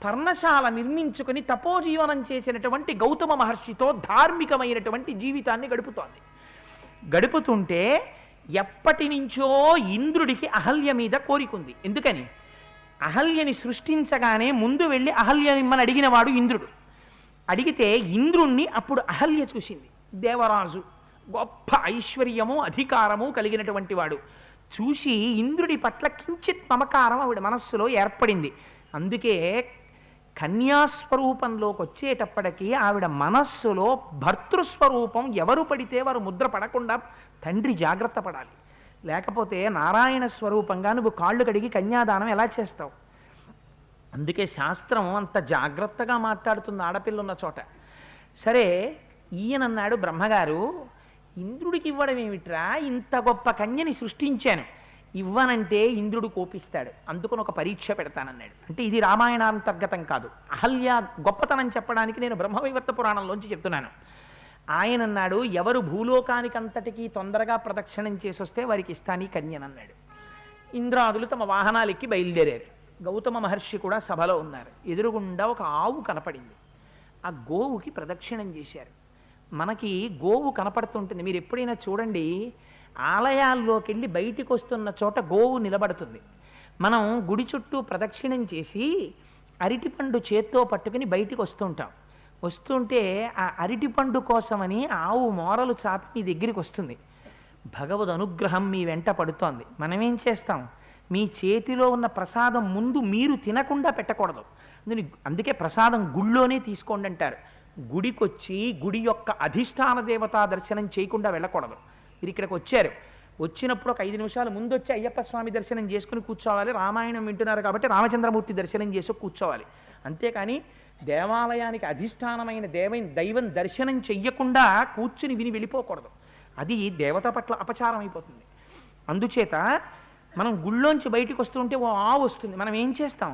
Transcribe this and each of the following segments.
పర్ణశాల నిర్మించుకుని తపోజీవనం చేసినటువంటి గౌతమ మహర్షితో ధార్మికమైనటువంటి జీవితాన్ని గడుపుతోంది. గడుపుతుంటే ఎప్పటి నుంచో ఇంద్రుడికి అహల్య మీద కోరికుంది. ఎందుకని? అహల్యని సృష్టించగానే ముందు వెళ్ళి అహల్యనిమ్మని అడిగినవాడు ఇంద్రుడు. అడిగితే ఇంద్రుణ్ణి అప్పుడు అహల్య చూసింది. దేవరాజు, గొప్ప ఐశ్వర్యము అధికారము కలిగినటువంటి వాడు. చూసి ఇంద్రుడి పట్ల కించిత్ మమకారం ఆవిడ మనస్సులో ఏర్పడింది. అందుకే కన్యాస్వరూపంలోకి వచ్చేటప్పటికీ ఆవిడ మనస్సులో భర్తృస్వరూపం ఎవరు పడితే వారు ముద్ర పడకుండా తండ్రి జాగ్రత్త పడాలి. లేకపోతే నారాయణ స్వరూపంగా నువ్వు కాళ్ళు కడిగి కన్యాదానం ఎలా చేస్తావు? అందుకే శాస్త్రం అంత జాగ్రత్తగా మాట్లాడుతుంది ఆడపిల్ల ఉన్న చోట. సరే, ఈయనన్నాడు బ్రహ్మగారు, ఇంద్రుడికి ఇవ్వడం ఏమిట్రా, ఇంత గొప్ప కన్యని సృష్టించాను, ఇవ్వనంటే ఇంద్రుడు కోపిస్తాడు, అందుకని ఒక పరీక్ష పెడతానన్నాడు. అంటే ఇది రామాయణాంతర్గతం కాదు, అహల్య గొప్పతనం చెప్పడానికి నేను బ్రహ్మవైవర్త పురాణంలోంచి చెప్తున్నాను. ఆయన అన్నాడు, ఎవరు భూలోకానికి అంతటికీ తొందరగా ప్రదక్షిణం చేసి వస్తే వారికి ఇస్తాను ఈ కన్యనన్నాడు. ఇంద్రాదులు తమ వాహనాలెక్కి బయలుదేరారు. గౌతమ మహర్షి కూడా సభలో ఉన్నారు. ఎదురుగుండా ఒక ఆవు కనపడింది. ఆ గోవుకి ప్రదక్షిణం చేశారు. మనకి గోవు కనపడుతుంటుంది, మీరు ఎప్పుడైనా చూడండి, ఆలయాల్లోకి వెళ్ళి బయటికి వస్తున్న చోట గోవు నిలబడుతుంది. మనం గుడి చుట్టూ ప్రదక్షిణం చేసి అరటిపండు చేత్తో పట్టుకుని బయటికి వస్తుంటాం. వస్తుంటే ఆ అరటిపండు కోసమని ఆవు మోరలు చాపి మీ దగ్గరికి వస్తుంది. భగవద్ అనుగ్రహం మీ వెంట పడుతోంది. మనమేం చేస్తాం? మీ చేతిలో ఉన్న ప్రసాదం ముందు మీరు తినకుండా పెట్టకూడదు. అందుకే ప్రసాదం గుళ్ళోనే తీసుకోండి అంటారు. గుడికొచ్చి గుడి యొక్క అధిష్టాన దేవతా దర్శనం చేయకుండా వెళ్ళకూడదు. మీరు ఇక్కడికి వచ్చారు, వచ్చినప్పుడు ఒక 5 నిమిషాలు ముందు వచ్చి అయ్యప్ప స్వామి దర్శనం చేసుకుని కూర్చోవాలి. రామాయణం వింటున్నారు కాబట్టి రామచంద్రమూర్తి దర్శనం చేసి కూర్చోవాలి. అంతేకాని దేవాలయానికి అధిష్టానమైన దైవం దర్శనం చెయ్యకుండా కూర్చుని విని వెళ్ళిపోకూడదు. అది దేవత పట్ల అపచారం అయిపోతుంది. అందుచేత మనం గుళ్ళోంచి బయటికి వస్తుంటే ఓ ఆవు వస్తుంది. మనం ఏం చేస్తాం?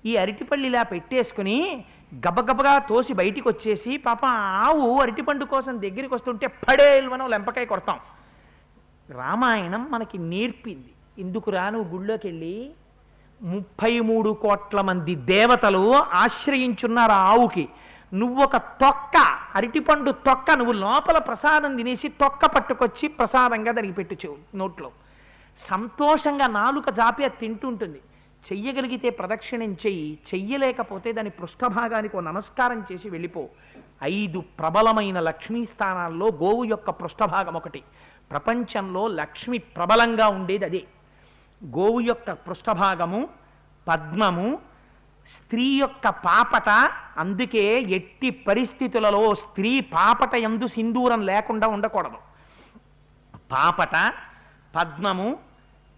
ఈ అరటిపళ్ళు ఇలా పెట్టేసుకుని గబగబగా తోసి బయటికి వచ్చేసి పాప ఆవు అరటిపండు కోసం దగ్గరికి వస్తుంటే పడేల్వనం లెంపకాయ కొడతాం. రామాయణం మనకి నేర్పింది. ఎందుకురా నువ్వు గుళ్ళోకి వెళ్ళి 33 కోట్ల మంది దేవతలు ఆశ్రయించున్నారు ఆ ఆవుకి, నువ్వొక తొక్క అరటిపండు తొక్క నువ్వు లోపల ప్రసాదం తినేసి తొక్క పట్టుకొచ్చి ప్రసాదంగా దానికి పెట్టు నోట్లో. సంతోషంగా నాలుక జాపి అది తింటుంటుంది. చెయ్యగలిగితే ప్రదక్షిణం చెయ్యి, చెయ్యలేకపోతే దాని పృష్ఠభాగానికి ఓ నమస్కారం చేసి వెళ్ళిపో. 5 ప్రబలమైన లక్ష్మీ స్థానాల్లో గోవు యొక్క పృష్ఠభాగం ఒకటి. ప్రపంచంలో లక్ష్మి ప్రబలంగా ఉండేది అదే. గోవు యొక్క పృష్ఠభాగము పద్మము, స్త్రీ యొక్క పాపట. అందుకే ఎట్టి పరిస్థితులలో స్త్రీ పాపట యందు సింధూరం లేకుండా ఉండకూడదు. పాపట, పద్మము,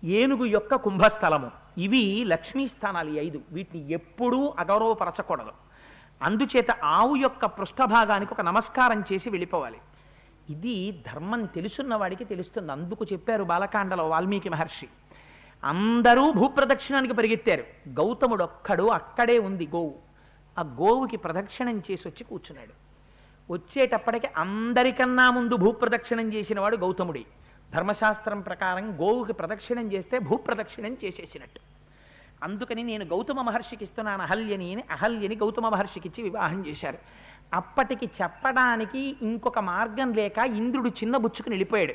ఏనుగు యొక్క కుంభస్థలము, ఇవి లక్ష్మీ స్థానాలు 5. వీటిని ఎప్పుడూ అగౌరవపరచకూడదు. అందుచేత ఆవు యొక్క పృష్ఠభాగానికి ఒక నమస్కారం చేసి వెళ్ళిపోవాలి. ఇది ధర్మం తెలుసున్న వాడికి తెలుస్తుంది. అందుకు చెప్పారు బాలకాండలో వాల్మీకి మహర్షి. అందరూ భూప్రదక్షిణానికి పరిగెత్తారు. గౌతముడు ఒక్కడు అక్కడే ఉంది గోవు. ఆ గోవుకి ప్రదక్షిణం చేసి వచ్చి కూర్చున్నాడు. వచ్చేటప్పటికి అందరికన్నా ముందు భూప్రదక్షిణం చేసిన వాడు గౌతముడి. ధర్మశాస్త్రం ప్రకారం గోవుకి ప్రదక్షిణం చేస్తే భూప్రదక్షిణం చేసేసినట్టు. అందుకని నేను గౌతమ మహర్షికి ఇస్తున్నాను అహల్యని అని అహల్యని గౌతమ మహర్షికి ఇచ్చి వివాహం చేశారు. అప్పటికి చెప్పడానికి ఇంకొక మార్గం లేక ఇంద్రుడు చిన్న బుచ్చుకుని వెళ్ళిపోయాడు.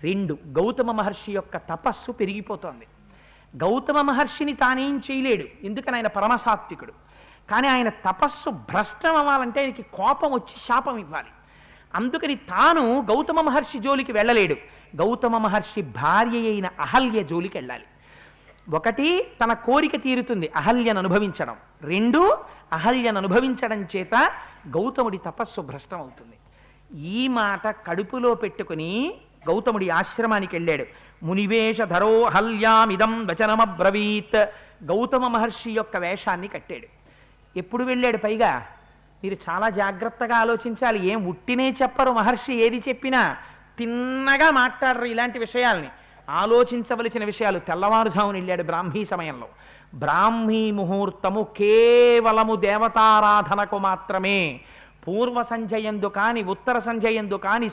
2 గౌతమ మహర్షి యొక్క తపస్సు పెరిగిపోతోంది. గౌతమ మహర్షిని తానేం చేయలేడు, ఎందుకని ఆయన పరమసాత్వికుడు. కానీ ఆయన తపస్సు భ్రష్టం అవ్వాలంటే ఆయనకి కోపం వచ్చి శాపం ఇవ్వాలి. అందుకని తాను గౌతమ మహర్షి జోలికి వెళ్ళలేడు. గౌతమ మహర్షి భార్య అయిన అహల్య జోలికి వెళ్ళాలి. 1 తన కోరిక తీరుతుంది, అహల్యను అనుభవించడం. 2 అహల్యను అనుభవించడం చేత గౌతముడి తపస్సు భ్రష్టం అవుతుంది. ఈ మాట కడుపులో పెట్టుకుని గౌతముడి ఆశ్రమానికి వెళ్ళాడు. మునివేష ధరో హల్యామిదం వచనమబ్రవీత్. గౌతమ మహర్షి యొక్క వేషాన్ని కట్టాడు. ఎప్పుడు వెళ్ళాడు? పైగా మీరు చాలా జాగ్రత్తగా ఆలోచించాలి. ఏం ఉట్టినే చెప్పరు మహర్షి, ఏది చెప్పినా తిన్నగా మాట్లాడరు. ఇలాంటి విషయాల్ని ఆలోచించవలసిన విషయాలు. తెల్లవారుజామున వెళ్ళాడు బ్రాహ్మీ సమయంలో. బ్రాహ్మీ ముహూర్తము కేవలము దేవతారాధనకు మాత్రమే. పూర్వ సంధ్యయందు కాని, ఉత్తర సంధ్యయందు కాని,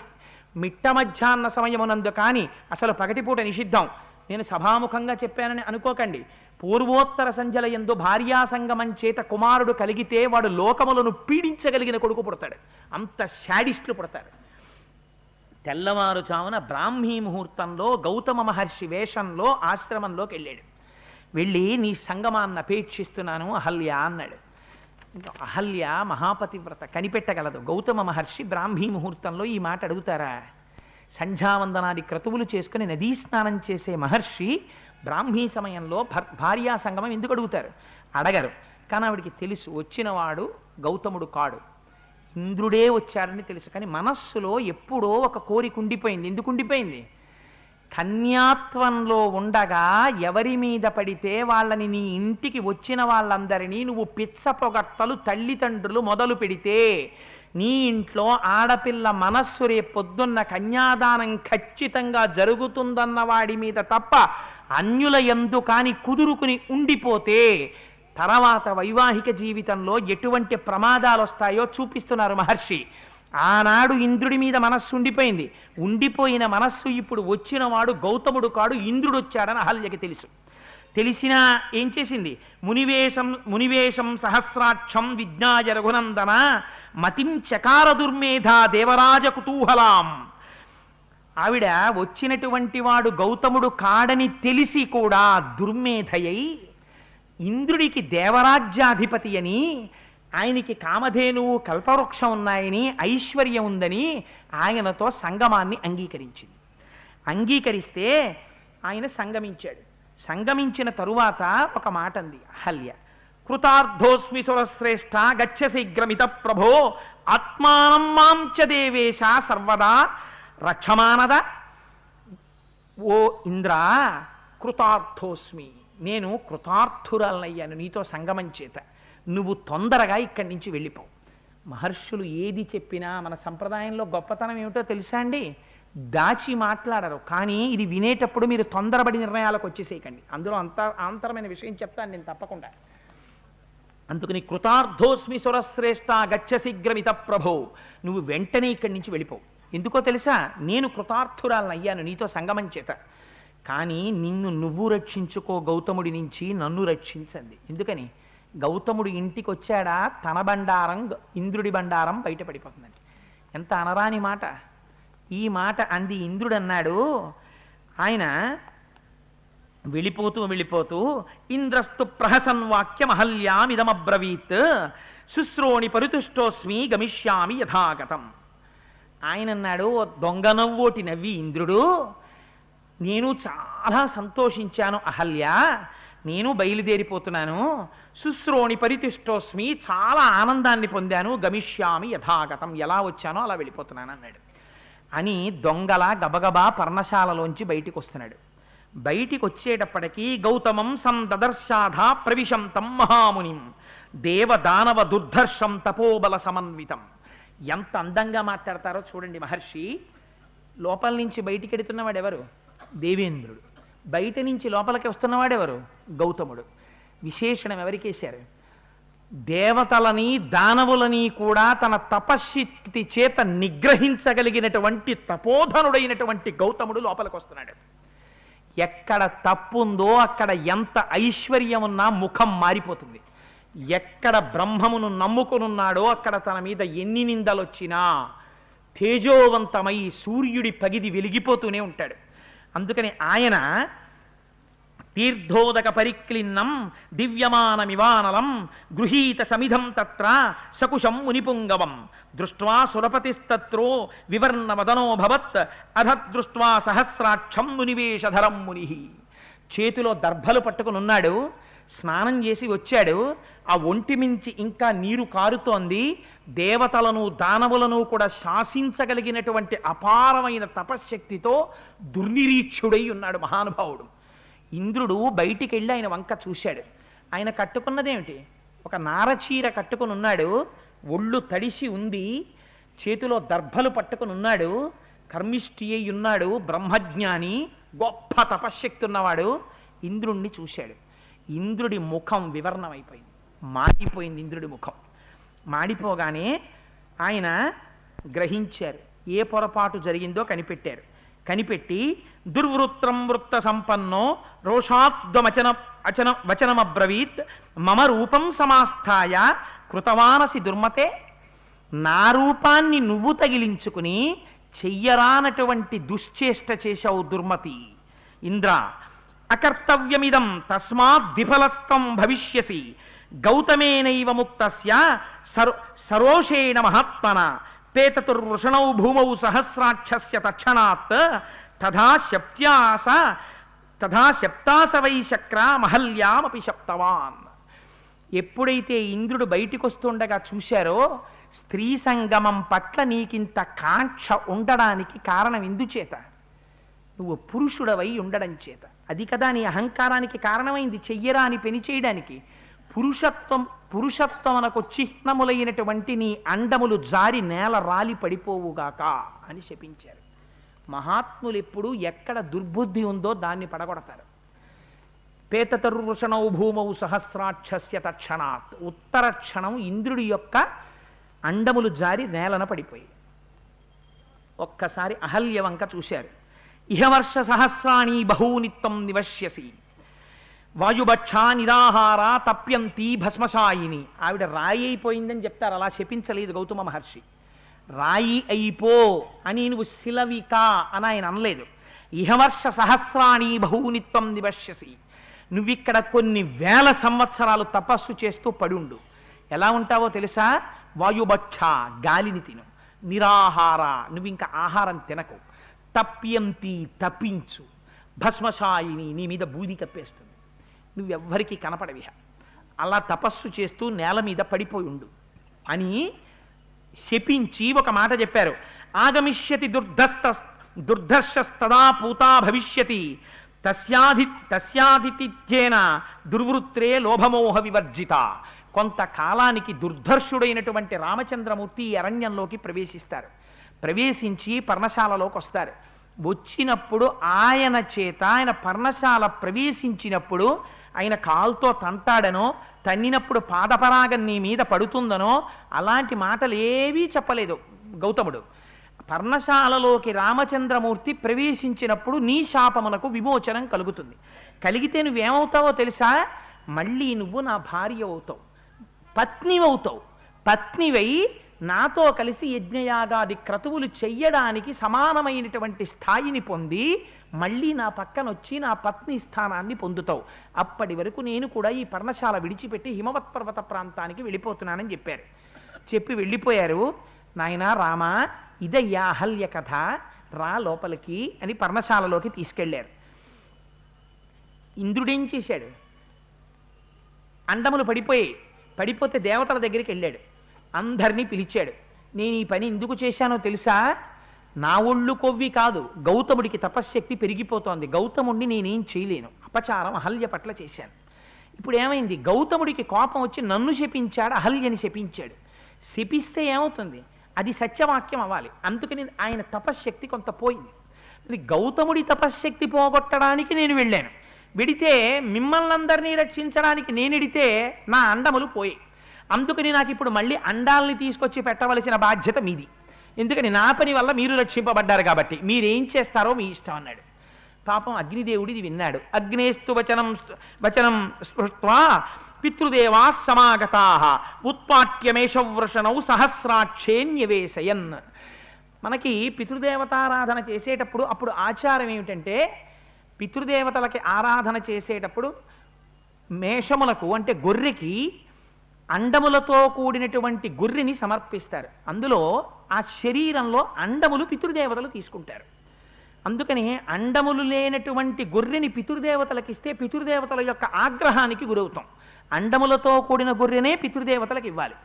మిట్ట మధ్యాహ్న సమయమునందు కానీ అసలు పగటిపూట నిషిద్ధం. నేను సభాముఖంగా చెప్పానని అనుకోకండి. పూర్వోత్తర సంధ్యల యందు భార్యాసంగమం చేత కుమారుడు కలిగితే వాడు లోకములను పీడించగలిగిన కొడుకు పుడతాడు. అంత శాడిస్టులు పుడతారు. తెల్లవారుజామున బ్రాహ్మీ ముహూర్తంలో గౌతమ మహర్షి వేషంలో ఆశ్రమంలోకి వెళ్ళాడు. వెళ్ళి నీ సంగమాన్ని అపేక్షిస్తున్నాను అహల్య అన్నాడు. అహల్య మహాపతివ్రత, కనిపెట్టగలదు. గౌతమ మహర్షి బ్రాహ్మీ ముహూర్తంలో ఈ మాట అడుగుతారా? సంధ్యావందనాది క్రతువులు చేసుకుని నదీ స్నానం చేసే మహర్షి బ్రాహ్మీ సమయంలో భార్యా సంగమం ఎందుకు అడుగుతారు? అడగరు. కానీ ఆవిడికి తెలుసు వచ్చినవాడు గౌతముడు కాడు, ఇంద్రుడే వచ్చాడని తెలుసు. కానీ మనస్సులో ఎప్పుడో ఒక కోరిక ఉండిపోయింది. ఎందుకు ఉండిపోయింది? కన్యాత్వంలో ఉండగా ఎవరి మీద పడితే వాళ్ళని నీ ఇంటికి వచ్చిన వాళ్ళందరినీ నువ్వు పిచ్చ పొగట్టలు తల్లిదండ్రులు మొదలు పెడితే నీ ఇంట్లో ఆడపిల్ల మనస్సు రేపొద్దున్న కన్యాదానం ఖచ్చితంగా జరుగుతుందన్న వాడి మీద తప్ప అన్యుల యందు కాని కుదురుకుని ఉండిపోతే తర్వాత వైవాహిక జీవితంలో ఎటువంటి ప్రమాదాలు వస్తాయో చూపిస్తున్నారు మహర్షి. ఆనాడు ఇంద్రుడి మీద మనస్సు ఉండిపోయింది. ఉండిపోయిన మనస్సు ఇప్పుడు వచ్చినవాడు గౌతముడు కాడు, ఇంద్రుడు వచ్చాడని అహల్యకి తెలుసు. తెలిసినా ఏం చేసింది? మునివేశం సహస్రాక్షం విజ్ఞాయ రఘునందన మతిం చకార దుర్మేధా దేవరాజ కుతూహలాం. ఆవిడ వచ్చినటువంటి వాడు గౌతముడు కాడని తెలిసి కూడా దుర్మేధయై ఇంద్రుడికి దేవరాజ్యాధిపతి అని, ఆయనకి కామధేనువు కల్పవృక్షం ఉన్నాయని, ఐశ్వర్యం ఉందని ఆయనతో సంగమాన్ని అంగీకరించింది. అంగీకరిస్తే ఆయన సంగమించాడు. సంగమించిన తరువాత ఒక మాట అంది అహల్య, కృతార్థోస్మి సురశ్రేష్ఠ గచ్చ శీఘ్రమిత ప్రభో ఆత్మానం మాం చ దేవేశ సర్వదా రక్షమానద. ఓ ఇంద్ర, కృతార్థోస్మి, నేను కృతార్థురాలనయ్యాను నీతో సంగమం చేత. నువ్వు తొందరగా ఇక్కడి నుంచి వెళ్ళిపోవు. మహర్షులు ఏది చెప్పినా మన సంప్రదాయంలో గొప్పతనం ఏమిటో తెలుసా అండి? దాచి మాట్లాడరు. కానీ ఇది వినేటప్పుడు మీరు తొందరపడి నిర్ణయాలకు వచ్చేసేయకండి. అందులో ఆంతరమైన విషయం చెప్తాను నేను తప్పకుండా. అందుకని కృతార్థోస్మి సురశ్రేష్ఠ గచ్చ శీఘ్రమిత ప్రభో, నువ్వు వెంటనే ఇక్కడి నుంచి వెళ్ళిపోవు. ఎందుకో తెలుసా? నేను కృతార్థురాలనయ్యాను నీతో సంగమం చేత. కానీ నిన్ను నువ్వు రక్షించుకో గౌతముడి నుంచి, నన్ను రక్షించండి. ఎందుకని? గౌతముడు ఇంటికి వచ్చాడా తన బండారం ఇంద్రుడి బండారం బయటపడిపోతుందండి. ఎంత అనరాని మాట! ఈ మాట అంది ఇంద్రుడు. అన్నాడు ఆయన వెళ్ళిపోతూ ఇంద్రస్తు ప్రహసన్ వాక్యమహల్యామిదమబ్రవీత్ శుశ్రోణి పరితుష్టోస్మి గమిష్యామి యథాగతం. ఆయన అన్నాడు, దొంగ నవ్వోటి నవ్వి ఇంద్రుడు, నేను చాలా సంతోషించాను అహల్య, నేను బయలుదేరిపోతున్నాను. శుశ్రోణి పరితిష్టోస్మి, చాలా ఆనందాన్ని పొందాను. గమిష్యామి యథాగతం, ఎలా వచ్చానో అలా వెళ్ళిపోతున్నాను అన్నాడు. అని దొంగలా గబగబా పర్ణశాలలోంచి బయటికి వస్తున్నాడు. బయటికి వచ్చేటప్పటికీ గౌతమం సందదర్శాధ ప్రవిశంతం మహామునిం దేవదానవ దుర్ధర్షం తపోబల సమన్వితం. ఎంత అందంగా మాట్లాడతారో చూడండి మహర్షి. లోపల నుంచి బయటికి ఎడుతున్నవాడు ఎవరు? దేవేంద్రుడు. బయట నుంచి లోపలికి వస్తున్నవాడెవరు? గౌతముడు. విశేషణం ఎవరికేశారు? దేవతలని దానవులని కూడా తన తపశ్శక్తి చేత నిగ్రహించగలిగినటువంటి తపోధనుడైనటువంటి గౌతముడు లోపలికి వస్తున్నాడు. ఎక్కడ తప్పుందో అక్కడ ఎంత ఐశ్వర్యం ఉన్నా ముఖం మారిపోతుంది. ఎక్కడ బ్రహ్మమును నమ్ముకునున్నాడో అక్కడ తన మీద ఎన్ని నిందలొచ్చినా తేజోవంతమై సూర్యుడి పగిది వెలిగిపోతూనే ఉంటాడు. అందుకని ఆయన తీర్థోదక పరిక్లిన్నం దివ్యమానమివానలం గృహీత సమిధం తత్ర సకుశం మునిపుంగవం దృష్ట్వా సురపతిస్తత్రో వివర్ణవదనోభవత్ అధదృష్ట్వా సహస్రాక్షం మునివేషధరం ముని. చేతిలో దర్భలు పట్టుకుని ఉన్నాడు. స్నానం చేసి వచ్చాడు. ఆ ఒంటి మించి ఇంకా నీరు కారుతోంది. దేవతలను దానవులను కూడా శాసించగలిగినటువంటి అపారమైన తపశ్శక్తితో దుర్నిరీక్షుడై ఉన్నాడు మహానుభావుడు. ఇంద్రుడు బయటికి వెళ్ళి ఆయన వంక చూశాడు. ఆయన కట్టుకున్నదేమిటి? ఒక నారచీర కట్టుకుని ఉన్నాడు. ఒళ్ళు తడిసి ఉంది. చేతిలో దర్భలు పట్టుకుని ఉన్నాడు. కర్మిష్ఠి అయి ఉన్నాడు. బ్రహ్మజ్ఞాని, గొప్ప తపశ్శక్తి ఉన్నవాడు. ఇంద్రుణ్ణి చూశాడు. ఇంద్రుడి ముఖం వివర్ణమైపోయింది, మాడిపోయింది. ఇంద్రుడి ముఖం మాడిపోగానే ఆయన గ్రహించారు. ఏ పొరపాటు జరిగిందో కనిపెట్టారు. కనిపెట్టి దుర్వృత్తం వృత్త సంపన్నో రోషాద్వమచన వచనమబ్రవీత్ మమ రూపం సమాస్థాయ కృతవానసి దుర్మతే. నా రూపాన్ని నువ్వు తగిలించుకుని చెయ్యరానటువంటి దుశ్చేష్ట చేశావు దుర్మతి. ఇంద్ర అకర్తవ్యమిదం తస్మాద్విఫలస్తం భవిష్యసి గౌతమేనైవ ముక్తస్య సరోషేణ మహాత్మన పేతతుర్వృషణౌ భూమౌ సహస్రాక్షస్య తక్షణాత్ తథా శప్తాస వై శక్ర మహల్యామపి శప్తవాన్. ఎప్పుడైతే ఇంద్రుడు బయటికి వస్తుండగా చూశారో స్త్రీ సంగమం పట్ల నీకింత కాంక్ష ఉండడానికి కారణం ఎందుచేత? నువ్వు పురుషుడవై ఉండడం చేత. అది కదా నీ అహంకారానికి కారణమైంది, చెయ్యరా అని పెని చేయడానికి. పురుషత్వమునకు చిహ్నములైనటువంటి నీ అండములు జారి నేల రాలి పడిపోవుగాక అని శపించారు. మహాత్ములు ఎప్పుడు ఎక్కడ దుర్బుద్ధి ఉందో దాన్ని పడగొడతారు. పేతతరుషణౌ భూమౌ సహస్రాక్షస్య తక్షణాత్. ఉత్తర క్షణం ఇంద్రుడి యొక్క అండములు జారి నేలన పడిపోయి. ఒక్కసారి అహల్య వంక చూశారు. ఇహవర్ష సహస్రాణి బహూనిత్వం నివశ్యసి వాయుభక్షా నిరాహార తప్యంతి భస్మశాయిని. ఆవిడ రాయి అయిపోయిందని చెప్తారు, అలా శపించలేదు గౌతమ మహర్షి. రాయి అయిపో అని నువ్వు శిలవిక అని ఆయన అనలేదు. ఇహవర్ష సహస్రాణి బహూనిత్వం నివశ్యసి. నువ్విక్కడ కొన్ని వేల సంవత్సరాలు తపస్సు చేస్తూ పడుండు. ఎలా ఉంటావో తెలుసా? వాయుభక్ష గాలిని తిను, నిరాహార నువ్వు ఇంకా ఆహారం తినకు, తప్యంతి తప్పించు, భస్మశాయిని నీ మీద బూది కప్పేస్తుంది, నువ్వెవ్వరికీ కనపడవిహ, అలా తపస్సు చేస్తూ నేల మీద పడిపోయి ఉండు అని శపించి ఒక మాట చెప్పారు. ఆగమిష్యతి దుర్ధర్షస్తదా పూతా భవిష్యతి తస్యాధితిథ్యేన దుర్వృత్రే లోభమోహ వివర్జిత. కొంతకాలానికి దుర్ధర్షుడైనటువంటి రామచంద్రమూర్తి ఈ అరణ్యంలోకి ప్రవేశిస్తారు. ప్రవేశించి పర్ణశాలలోకి వస్తారు. వచ్చినప్పుడు ఆయన చేత ఆయన పర్ణశాల ప్రవేశించినప్పుడు ఆయన కాల్తో తంతాడనో, తన్నినప్పుడు పాదపరాగం నీ మీద పడుతుందనో అలాంటి మాటలు ఏవీ చెప్పలేదు గౌతముడు. పర్ణశాలలోకి రామచంద్రమూర్తి ప్రవేశించినప్పుడు నీ శాపమునకు విమోచనం కలుగుతుంది. కలిగితే నువ్వేమవుతావో తెలుసా? మళ్ళీ నువ్వు నా భార్య అవుతావు, పత్నివవుతావు. పత్నివై నాతో కలిసి యజ్ఞయాగాది క్రతువులు చెయ్యడానికి సమానమైనటువంటి స్థాయిని పొంది మళ్ళీ నా పక్కనొచ్చి నా పత్ని స్థానాన్ని పొందుతావు. అప్పటి వరకు నేను కూడా ఈ పర్ణశాల విడిచిపెట్టి హిమవత్ పర్వత ప్రాంతానికి వెళ్ళిపోతున్నానని చెప్పారు. చెప్పి వెళ్ళిపోయారు. నాయనా రామ, ఇదయ్యా అహల్య కథ, రా లోపలికి అని పర్ణశాలలోకి తీసుకెళ్ళారు. ఇంద్రుడేం చేశాడు? అండములు పడిపోతే దేవతల దగ్గరికి వెళ్ళాడు. అందరినీ పిలిచాడు. నేను ఈ పని ఎందుకు చేశానో తెలుసా? నా ఒళ్ళు కొవ్వి కాదు, గౌతముడికి తపశ్శక్తి పెరిగిపోతోంది. గౌతముడిని నేనేం చేయలేను, అపచారం అహల్య పట్ల చేశాను. ఇప్పుడు ఏమైంది? గౌతముడికి కోపం వచ్చి నన్ను శపించాడు, అహల్యని శపించాడు. శపిస్తే ఏమవుతుంది? అది సత్యవాక్యం అవ్వాలి. అందుకని ఆయన తపశ్శక్తి కొంత పోయింది. గౌతముడి తపశ్శక్తి పోగొట్టడానికి నేను వెళ్ళాను. విడితే మిమ్మల్ని అందరినీ రక్షించడానికి నేనిడితే నా అండములు పోయాయి. అందుకని నాకు ఇప్పుడు మళ్ళీ అండాల్ని తీసుకొచ్చి పెట్టవలసిన బాధ్యత మీది. ఎందుకని నా పని వల్ల మీరు రక్షింపబడ్డారు కాబట్టి మీరేం చేస్తారో మీ ఇష్టం అన్నాడు. పాపం అగ్నిదేవుడు ఇది విన్నాడు. అగ్నేస్తు వచనం స్పృష్ట్వా పితృదేవా సమాగతా ఉత్పాట్యమేషవృషణౌ సహస్రాక్షేన్యవేశయన్. మనకి పితృదేవతారాధన చేసేటప్పుడు అప్పుడు ఆచారం ఏమిటంటే, పితృదేవతలకి ఆరాధన చేసేటప్పుడు మేషములకు అంటే గొర్రెకి అండములతో కూడినటువంటి గొర్రెని సమర్పిస్తారు. అందులో ఆ శరీరంలో అండములు పితృదేవతలు తీసుకుంటారు. అందుకని అండములు లేనటువంటి గొర్రెని పితృదేవతలకు ఇస్తే పితృదేవతల యొక్క ఆగ్రహానికి గురవుతాం. అండములతో కూడిన గొర్రెనే పితృదేవతలకు ఇవ్వాలి.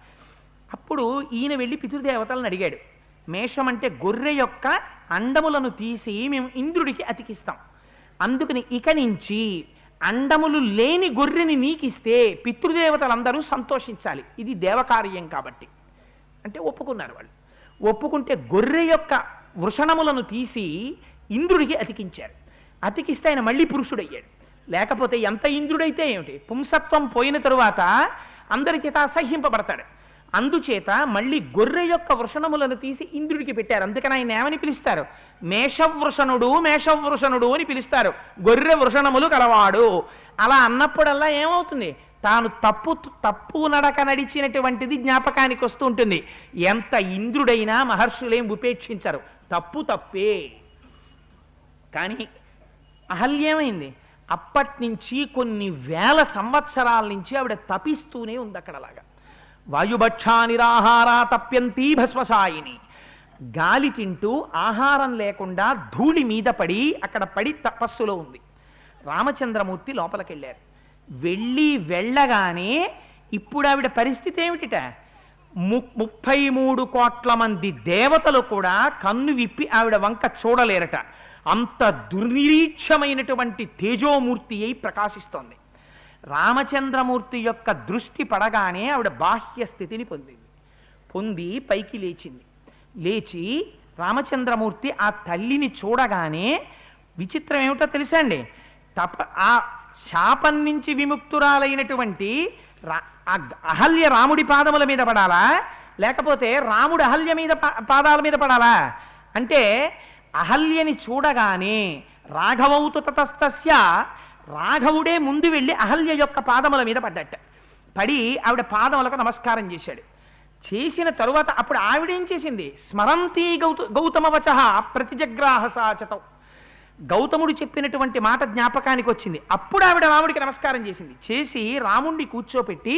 అప్పుడు ఈయన వెళ్ళి పితృదేవతలను అడిగాడు. మేషం అంటే గొర్రె యొక్క అండములను తీసి మేము ఇంద్రుడికి అతికిస్తాం. అందుకని ఇక నుంచి అండములు లేని గొర్రెని నీకిస్తే పితృదేవతలందరూ సంతోషించాలి, ఇది దేవకార్యం కాబట్టి అంటే ఒప్పుకున్నారు వాళ్ళు. ఒప్పుకుంటే గొర్రె యొక్క వృషణములను తీసి ఇంద్రుడికి అతికించారు. అతికిస్తే ఆయన మళ్ళీ పురుషుడయ్యాడు. లేకపోతే ఎంత ఇంద్రుడైతే ఏమిటి, పుంసత్వం పోయిన తరువాత అందరి చేత అసహ్యింపబడతాడు. అందుచేత మళ్ళీ గొర్రె యొక్క వృషణములను తీసి ఇంద్రుడికి పెట్టారు. అందుకని ఆయన ఏమని పిలుస్తారు? మేషవృషణుడు మేషవృషణుడు అని పిలుస్తారు. గొర్రె వృషణములు కలవాడు. అలా అన్నప్పుడల్లా ఏమవుతుంది? తాను తప్పు నడక నడిచినటువంటిది జ్ఞాపకానికి వస్తూ ఉంటుంది. ఎంత ఇంద్రుడైనా మహర్షులేం ఉపేక్షించరు. తప్పే. కానీ అహల్యేమైంది? అప్పటి నుంచి కొన్ని వేల సంవత్సరాల నుంచి ఆవిడ తపిస్తూనే ఉంది అక్కడలాగా. వాయుభక్షా నిరాహార తప్యంతి భస్వసాయిని. గాలి తింటూ ఆహారం లేకుండా ధూళి మీద పడి అక్కడ పడి తపస్సులో ఉంది. రామచంద్రమూర్తి లోపలికెళ్ళారు. వెళ్ళగానే ఇప్పుడు ఆవిడ పరిస్థితి ఏమిటిట? 33 కోట్ల మంది దేవతలు కూడా కన్ను విప్పి ఆవిడ వంక చూడలేరట. అంత దుర్నిరీక్షమైనటువంటి తేజోమూర్తి అయి ప్రకాశిస్తోంది. రామచంద్రమూర్తి యొక్క దృష్టి పడగానే ఆవిడ బాహ్య స్థితిని పొంది పైకి లేచి రామచంద్రమూర్తి ఆ తల్లిని చూడగానే విచిత్రం ఏమిటో తెలుసా అండి? ఆ శాపం నుంచి విముక్తురాలైనటువంటి అహల్య రాముడి పాదముల మీద పడాలా, లేకపోతే రాముడు అహల్య మీద పాదాల మీద పడాలా? అంటే అహల్యని చూడగానే రాఘవౌతు తతస్తస్య, రాఘవుడే ముందు వెళ్ళి అహల్య యొక్క పాదముల మీద పడి ఆవిడ పాదములకు నమస్కారం చేశాడు. చేసిన తరువాత అప్పుడు ఆవిడేం చేసింది? స్మరంతి గౌతమవచ ప్రతిజగ్రాహ సాచతం. గౌతముడు చెప్పినటువంటి మాట జ్ఞాపకానికి వచ్చింది. అప్పుడు ఆవిడ రాముడికి నమస్కారం చేసి రాముణ్ణి కూర్చోపెట్టి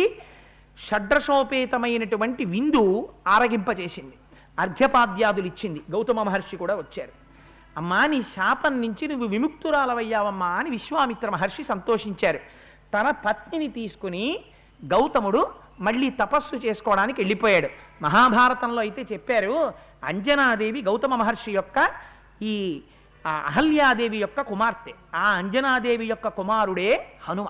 షడ్రసోపేతమైనటువంటి విందు ఆరగింపచేసింది. అర్ఘ్యపాద్యాదులు ఇచ్చింది. గౌతమ మహర్షి కూడా వచ్చారు. అమ్మా, నీ శాపం నుంచి నువ్వు విముక్తురాలవయ్యావమ్మా అని విశ్వామిత్ర మహర్షి సంతోషించారు. తన పత్నిని తీసుకుని గౌతముడు మళ్ళీ తపస్సు చేసుకోవడానికి వెళ్ళిపోయాడు. మహాభారతంలో అయితే చెప్పారు, అంజనాదేవి గౌతమ మహర్షి యొక్క ఈ అహల్యాదేవి యొక్క కుమార్తె. ఆ అంజనాదేవి యొక్క కుమారుడే హనుమ.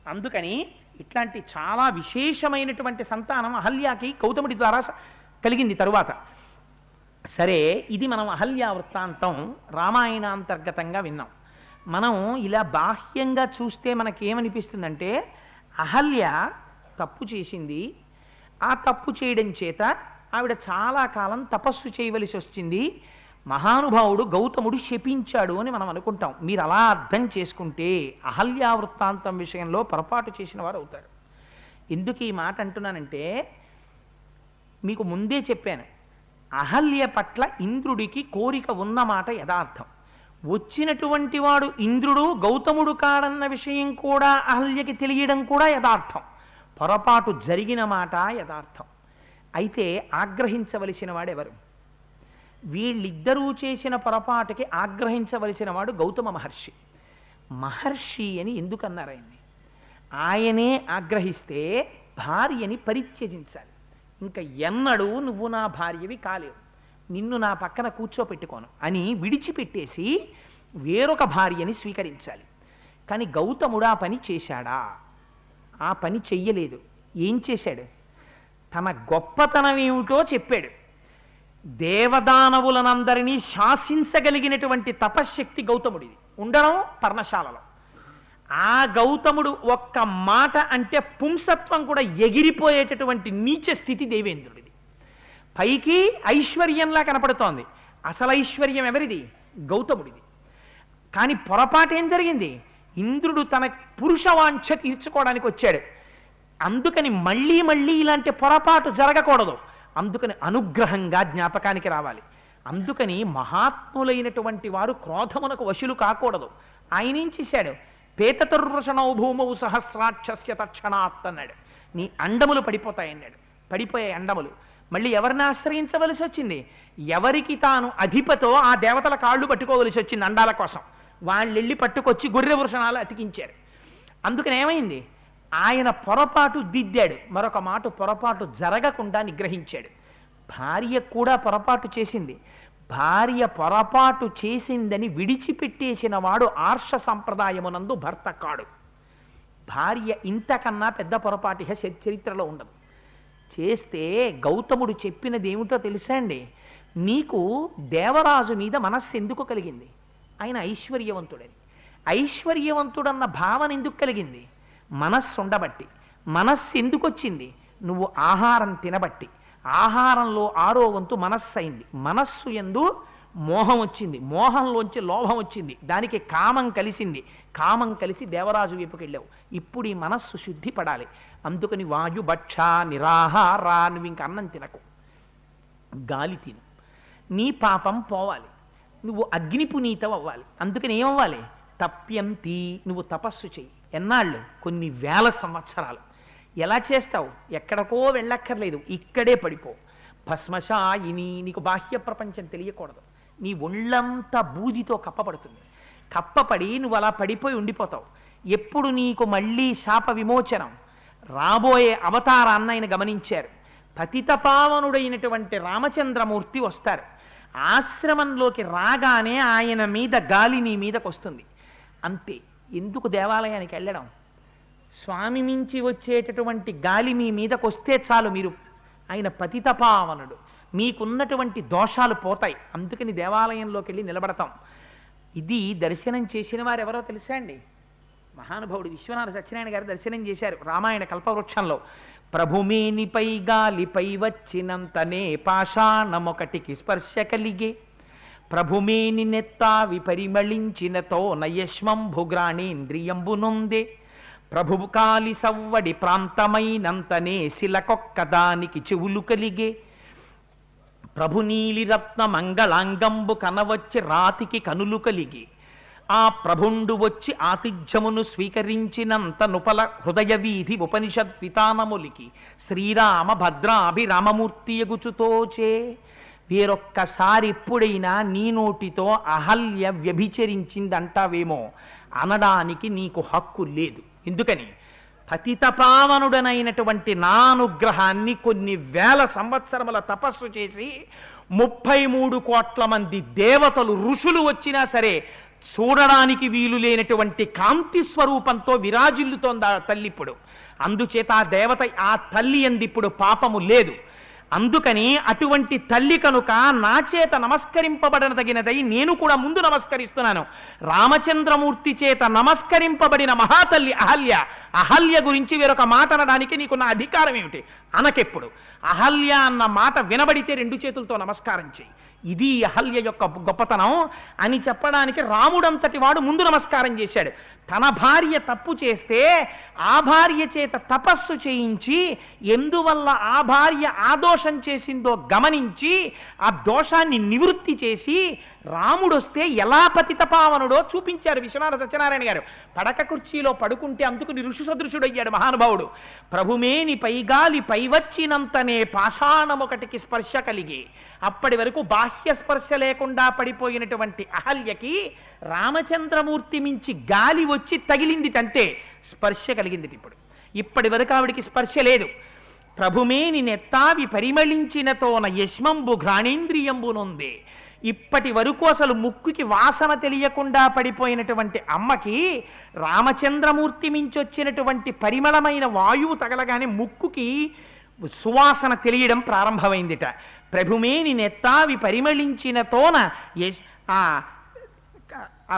అందుకని ఇట్లాంటి చాలా విశేషమైనటువంటి సంతానం అహల్యాకి గౌతముడి ద్వారా కలిగింది తరువాత. సరే, ఇది మనం అహల్యా వృత్తాంతం రామాయణాంతర్గతంగా విన్నాం. మనం ఇలా బాహ్యంగా చూస్తే మనకేమనిపిస్తుందంటే, అహల్య తప్పు చేసింది. ఆ తప్పు చేయడం చేత ఆవిడ చాలా కాలం తపస్సు చేయవలసి వచ్చింది. మహానుభావుడు గౌతముడు శపించాడు అని మనం అనుకుంటాం. మీరు అలా అర్థం చేసుకుంటే అహల్యా వృత్తాంతం విషయంలో పొరపాటు చేసిన వారు అవుతారు. ఎందుకు ఈ మాట అంటున్నానంటే, మీకు ముందే చెప్పాను, అహల్య పట్ల ఇంద్రుడికి కోరిక ఉన్నమాట యథార్థం. వచ్చినటువంటి వాడు ఇంద్రుడు గౌతముడు కాడన్న విషయం కూడా అహల్యకి తెలియడం కూడా యథార్థం. పొరపాటు జరిగిన మాట యథార్థం. అయితే ఆగ్రహించవలసిన వాడెవరు? వీళ్ళిద్దరూ చేసిన పొరపాటుకి ఆగ్రహించవలసిన వాడు గౌతమ మహర్షి. మహర్షి అని ఎందుకన్నారు ఆయన్ని? ఆయనే ఆగ్రహిస్తే భార్యని పరిత్యజించాలి. ఇంకా ఎన్నడూ నువ్వు నా భార్యవి కాలేవు, నిన్ను నా పక్కన కూర్చోపెట్టుకోను అని విడిచిపెట్టేసి వేరొక భార్యని స్వీకరించాలి. కానీ గౌతముడు ఆ పని చేశాడా? ఆ పని చెయ్యలేదు. ఏం చేశాడు? తన గొప్పతనం ఏమిటో చెప్పాడు. దేవదానవులనందరినీ శాసించగలిగినటువంటి తపశ్శక్తి గౌతముడిది ఉండడం పర్ణశాలలో. ఆ గౌతముడు ఒక్క మాట అంటే పుంసత్వం కూడా ఎగిరిపోయేటటువంటి నీచ స్థితి దేవేంద్రుడిది. పైకి ఐశ్వర్యంలా కనపడుతోంది, అసలు ఐశ్వర్యం ఎవరిది? గౌతముడిది. కానీ పొరపాటు ఏం జరిగింది? ఇంద్రుడు తన పురుషవాంఛ తీర్చుకోవడానికి వచ్చాడు. అందుకని మళ్ళీ మళ్ళీ ఇలాంటి పొరపాటు జరగకూడదు. అందుకని అనుగ్రహంగా జ్ఞాపకానికి రావాలి. అందుకని మహాత్ములైనటువంటి వారు క్రోధమునకు వశులు కాకూడదు. ఆయన ఏం చేశాడు? పేతతుర్వృషణౌ భూమౌ సహస్రాక్షస్య తక్షణాత్ అన్నాడు. నీ అండములు పడిపోతాయన్నాడు. పడిపోయే అండములు. మళ్ళీ ఎవరిని ఆశ్రయించవలసి వచ్చింది? ఎవరికి తాను అధిపతో ఆ దేవతల కాళ్ళు పట్టుకోవలసి వచ్చింది అండాల కోసం. వాళ్ళు వెళ్ళి పట్టుకొచ్చి గొర్రె వృషణాలు అతికించారు. అందుకని ఏమైంది? ఆయన పొరపాటు దిద్దాడు, మరొక మాట పొరపాటు జరగకుండా నిగ్రహించాడు. భార్య కూడా పొరపాటు చేసింది. భార్య పొరపాటు చేసిందని విడిచిపెట్టేసిన వాడు ఆర్ష సంప్రదాయమునందు భర్త కాడు. భార్య ఇంతకన్నా పెద్ద పొరపాటు చరిత్రలో ఉండదు. చేస్తే గౌతముడు చెప్పినది ఏమిటో తెలుసా అండి? నీకు దేవరాజు మీద మనస్సు ఎందుకు కలిగింది? ఆయన ఐశ్వర్యవంతుడని. ఐశ్వర్యవంతుడన్న భావన ఎందుకు కలిగింది? మనస్సు ఉండబట్టి. మనస్సు ఎందుకు వచ్చింది? నువ్వు ఆహారం తినబట్టి. ఆహారంలో 6వ వంతు మనస్సు అయింది. మనస్సు యందు మోహం వచ్చింది, మోహంలోంచి లోభం వచ్చింది, దానికి కామం కలిసింది, కామం కలిసి దేవరాజు వైపుకి వెళ్ళావు. ఇప్పుడు ఈ మనస్సు శుద్ధి పడాలి. అందుకని వాయుభక్ష నిరాహార, నువ్వు ఇంక అన్నం తినకు, గాలి తిను. నీ పాపం పోవాలి, నువ్వు అగ్ని పునీతం అవ్వాలి. అందుకని ఏమవ్వాలి? తప్యంతి, నువ్వు తపస్సు చెయ్యి. ఎన్నాళ్ళు? కొన్ని వేల సంవత్సరాలు. ఎలా చేస్తావు? ఎక్కడికో వెళ్ళక్కర్లేదు, ఇక్కడే పడిపో. భస్మశాయిని, నీకు బాహ్య ప్రపంచం తెలియకూడదు. నీ ఒళ్ళంతా బూదితో కప్పబడుతుంది. కప్పపడి నువ్వు అలా పడిపోయి ఉండిపోతావు. ఎప్పుడు నీకు మళ్ళీ శాప విమోచనం? రాబోయే అవతారాన్ని ఆయన గమనించారు. పతితపావనుడైనటువంటి రామచంద్రమూర్తి వస్తారు. ఆశ్రమంలోకి రాగానే ఆయన మీద గాలి నీ మీదకు వస్తుంది. అంతే. ఎందుకు దేవాలయానికి వెళ్ళడం? స్వామి మించి వచ్చేటటువంటి గాలి మీ మీదకు వస్తే చాలు. మీరు ఆయన పతితపావనుడు, మీకున్నటువంటి దోషాలు పోతాయి. అందుకని దేవాలయంలోకి వెళ్ళి నిలబడతాం. ఇది దర్శనం చేసిన వారు ఎవరో తెలుసా అండి? మహానుభావుడు విశ్వనాథ సత్యనారాయణ గారు దర్శనం చేశారు రామాయణ కల్పవృక్షంలో. ప్రభుమేనిపై గాలిపై వచ్చినంతనే పాషాణమొకటికి స్పర్శ కలిగే, ప్రభుమేని నెత్తావి పరిమళించినతో నయశ్వంభుగ్రాణేంద్రియంబు నొందే, ప్రభువు కాలి సవ్వడి ప్రాంతమైనంతనే శిలకొక్కదానికి చెవులు కలిగే, ప్రభునీలి రత్న మంగళాంగంబు కనవచ్చి రాతికి కనులు కలిగి, ఆ ప్రభుండు వచ్చి ఆతిథ్యమును స్వీకరించినంత నుపల హృదయ వీధి ఉపనిషద్వితానములికి శ్రీరామ భద్రాభిరామమూర్తి ఎగుచుతోచే. వేరొక్కసారి ఎప్పుడైనా నీ నోటితో అహల్య వ్యభిచరించిందంటావేమో అనడానికి నీకు హక్కు లేదు. ఎందుకని? పతితపావనుడనైనటువంటి నా అనుగ్రహాన్ని కొన్ని వేల సంవత్సరముల తపస్సు చేసి 33 కోట్ల మంది దేవతలు ఋషులు వచ్చినా సరే చూడడానికి వీలు లేనటువంటి కాంతి స్వరూపంతో విరాజిల్లుతోంది ఆ తల్లి ఇప్పుడు. అందుచేత ఆ దేవత, ఆ తల్లి యందు ఇప్పుడు పాపము లేదు. అందుకని అటువంటి తల్లి కనుక నా చేత నమస్కరింపబడదగినదై నేను కూడా ముందు నమస్కరిస్తున్నాను. రామచంద్రమూర్తి చేత నమస్కరింపబడిన మహాతల్లి అహల్య. అహల్య గురించి వేరొక మాట అనడానికి నీకున్న అధికారం ఏమిటి? అనకెప్పుడు అహల్య అన్న మాట వినబడితే 2 చేతులతో నమస్కారం చేయి. ఇది అహల్య యొక్క గొప్పతనం అని చెప్పడానికి రాముడంతటి వాడు ముందు నమస్కారం చేశాడు. తన భార్య తప్పు చేస్తే ఆ భార్య చేత తపస్సు చేయించి ఎందువల్ల ఆ భార్య ఆ దోషం చేసిందో గమనించి ఆ దోషాన్ని నివృత్తి చేసి రాముడొస్తే ఎలా పతితపావనుడో చూపించారు విశ్వనాథ సత్యనారాయణ గారు. పడక కుర్చీలో పడుకుంటే అందుకుని ఋషి సదృశుడయ్యాడు మహానుభావుడు. ప్రభుమేని పైగాలి పైవచ్చినంతనే పాషాణమొకటికి స్పర్శ కలిగి. అప్పటి వరకు బాహ్య స్పర్శ లేకుండా పడిపోయినటువంటి అహల్యకి రామచంద్రమూర్తి మించి గాలి వచ్చి తగిలింది, అంతే స్పర్శ కలిగింది. ఇప్పటి వరకు ఆవిడికి స్పర్శ లేదు. ప్రభుమేని నెత్తావి పరిమళించినతోన యశ్మంబు ఘ్రాణేంద్రియంబునుందే. ఇప్పటి వరకు అసలు ముక్కుకి వాసన తెలియకుండా పడిపోయినటువంటి అమ్మకి రామచంద్రమూర్తి మించి వచ్చినటువంటి పరిమళమైన వాయువు తగలగానే ముక్కుకి సువాసన తెలియడం ప్రారంభమైందిట. ప్రభుమేని నెత్తావి పరిమళించినతోన ఆ